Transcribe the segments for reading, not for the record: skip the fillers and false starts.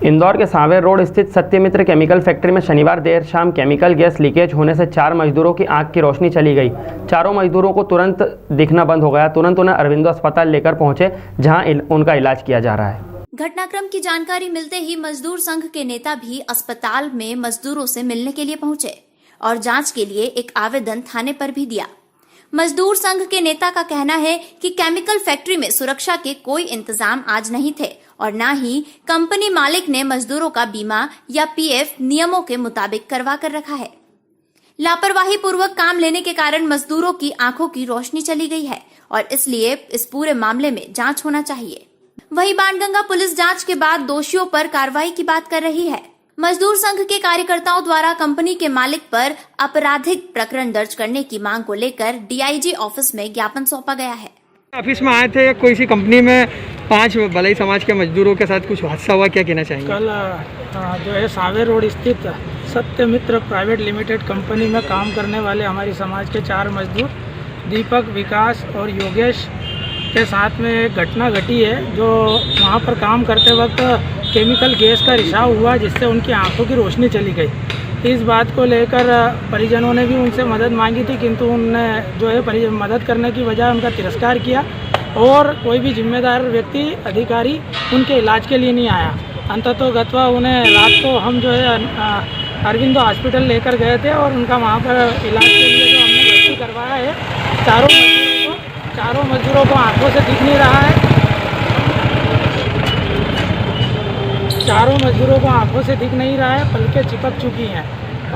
इंदौर के सांवेर रोड स्थित Satyamitra chemical factory में शनिवार देर शाम केमिकल गैस लीकेज होने से 4 मजदूरों की आंख की रोशनी चली गई। चारों मजदूरों को तुरंत दिखना बंद हो गया। तुरंत उन्हें अरविंदो अस्पताल लेकर पहुंचे, जहां उनका इलाज किया जा रहा है। घटनाक्रम की जानकारी मिलते ही मजदूर संघ के नेता भी अस्पताल में मजदूरों से मिलने के लिए पहुंचे और जांच के लिए एक आवेदन थाने पर भी दिया। मजदूर संघ के नेता का कहना है कि केमिकल फैक्ट्री में सुरक्षा के कोई इंतजाम आज नहीं थे और न ही कंपनी मालिक ने मजदूरों का बीमा या पीएफ नियमों के मुताबिक करवा कर रखा है। लापरवाही पूर्वक काम लेने के कारण मजदूरों की आंखों की रोशनी चली गई है और इसलिए इस पूरे मामले में जांच होना चाहिए। वहीं बाणगंगा पुलिस जांच के बाद दोषियों पर कार्रवाई की बात कर रही है। मजदूर संघ के कार्यकर्ताओं द्वारा कंपनी के मालिक पर आपराधिक प्रकरण दर्ज करने की मांग को लेकर डीआईजी ऑफिस में ज्ञापन सौंपा गया है। ऑफिस में आए थे, कोई सी कंपनी में 5 भलाई समाज के मजदूरों के साथ कुछ हादसा हुआ, क्या कहना चाहेंगे? कल जो है सांवेर रोड स्थित सत्यमित्र प्राइवेट लिमिटेड कंपनी में काम करने वाले हमारी समाज के 4 मजदूर दीपक, विकास और योगेश के साथ में एक घटना घटी है। जो वहाँ पर काम करते वक्त केमिकल गैस का रिसाव हुआ, जिससे उनकी आंखों की रोशनी चली गई। इस बात को लेकर परिजनों ने भी उनसे मदद मांगी थी, किंतु उनने जो है मदद करने की बजाय उनका तिरस्कार किया और कोई भी जिम्मेदार व्यक्ति, अधिकारी उनके इलाज के लिए नहीं आया। अंततोगत्वा उन्हें रात को हम जो है अरविंदो हॉस्पिटल लेकर गए थे और उनका वहाँ पर इलाज के लिए जो हमने भर्ती करवाया है। चारों मजदूरों को आंखों से दिख नहीं रहा है। चारों मजदूरों को आंखों से दिख नहीं रहा है, पलकें चिपक चुकी हैं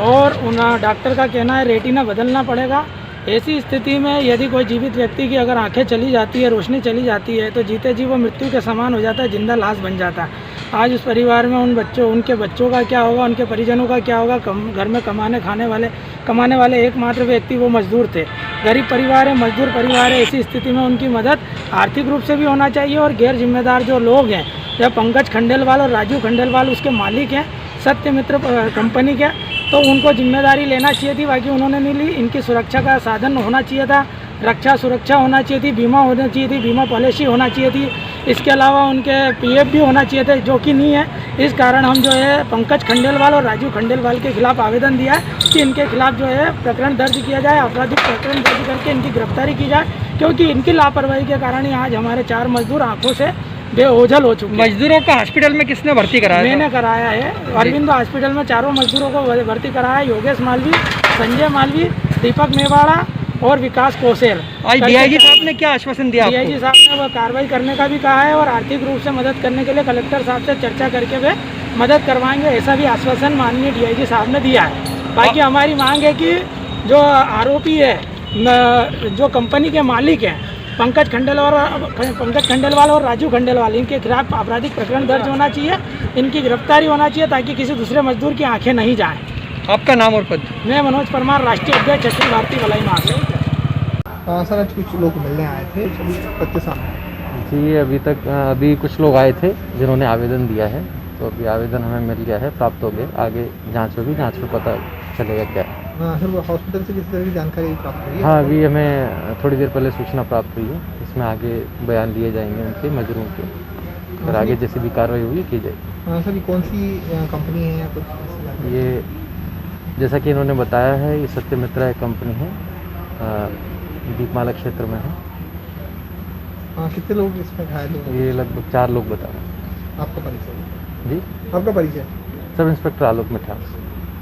और उन डॉक्टर का कहना है रेटिना बदलना पड़ेगा। ऐसी स्थिति में यदि कोई जीवित व्यक्ति की अगर आंखें चली जाती है, रोशनी चली जाती है, तो जीते जी वो मृत्यु के समान हो जाता है, जिंदा लाश बन जाता है। आज उस परिवार में उनके बच्चों का क्या होगा, उनके परिजनों का क्या होगा? घर में कमाने वाले एकमात्र व्यक्ति वो मजदूर थे। गरीब परिवार है, मजदूर परिवार है। ऐसी स्थिति में उनकी मदद आर्थिक रूप से भी होना चाहिए और गैर जिम्मेदार जो लोग हैं, या पंकज खंडेलवाल और राजू खंडेलवाल उसके मालिक हैं सत्यमित्र कंपनी के, तो उनको जिम्मेदारी लेना चाहिए थी। बाकी उन्होंने नहीं ली। इनकी सुरक्षा का साधन होना चाहिए था, रक्षा सुरक्षा होना चाहिए थी, बीमा होना चाहिए थी, बीमा पॉलिसी होना चाहिए थी। इसके अलावा उनके पीएफ भी होना चाहिए थे, जो कि नहीं है। इस कारण हम जो है पंकज खंडेलवाल और राजू खंडेलवाल के खिलाफ आवेदन दिया है कि इनके खिलाफ जो है प्रकरण दर्ज किया जाए, आपराधिक प्रकरण दर्ज करके इनकी गिरफ्तारी की जाए, क्योंकि इनकी लापरवाही के कारण ही आज हमारे 4 मजदूर आंखों से बेओझल हो चुके। मजदूरों का हॉस्पिटल में किसने भर्ती कराया? मैंने कराया है। अरविंदो हॉस्पिटल में चारों मजदूरों को भर्ती कराया है। योगेश मालवी, संजय मालवी, दीपक मेवाड़ा और विकास कोसेर। आज डीआईजी साहब ने क्या आश्वासन दिया? डीआईजी साहब ने वो कार्रवाई करने का भी कहा है और आर्थिक रूप से मदद करने के लिए कलेक्टर साहब से चर्चा करके वे मदद करवाएंगे, ऐसा भी आश्वासन माननीय डीआईजी साहब ने दिया है। बाकी हमारी मांग है कि जो आरोपी है, जो कंपनी के मालिक हैं पंकज खंडेलवाल और राजू खंडेलवाल, इनके खिलाफ आपराधिक प्रकरण दर्ज होना चाहिए, इनकी गिरफ्तारी होना चाहिए, ताकि किसी दूसरे मजदूर की आंखें नहीं जाएं। आपका नाम और पद? मैं मनोज परमार, राष्ट्रीय अध्यक्ष अखिल भारतीय भलाई महासंघ। सर, आज कुछ लोग मिलने आए थे, सत्य सामने जी। अभी कुछ लोग आए थे जिन्होंने आवेदन दिया है, तो अभी आवेदन हमें मिल गया है, प्राप्त हो गया। आगे जांच होगी, जांच में पता चलेगा क्या है। हाँ सर, वो हॉस्पिटल से किसी तरह की जानकारी प्राप्त हुई है? हाँ, अभी हमें थोड़ी देर पहले सूचना प्राप्त हुई है। इसमें आगे बयान लिए जाएंगे उनके मजदूरों के, और आगे जैसी भी कार्रवाई होगी की जाएगी। हाँ सर, कौन सी कंपनी है या कुछ? ये जैसा कि इन्होंने बताया है, ये सत्यमित्रा एक कंपनी है, दीपमाला क्षेत्र में है। हाँ, कितने लोग इसमें घायल हुए? ये लगभग 4 लोग बता रहे हैं। आपका परिचय? जी, आपका परिचय? सब इंस्पेक्टर आलोक मिठास।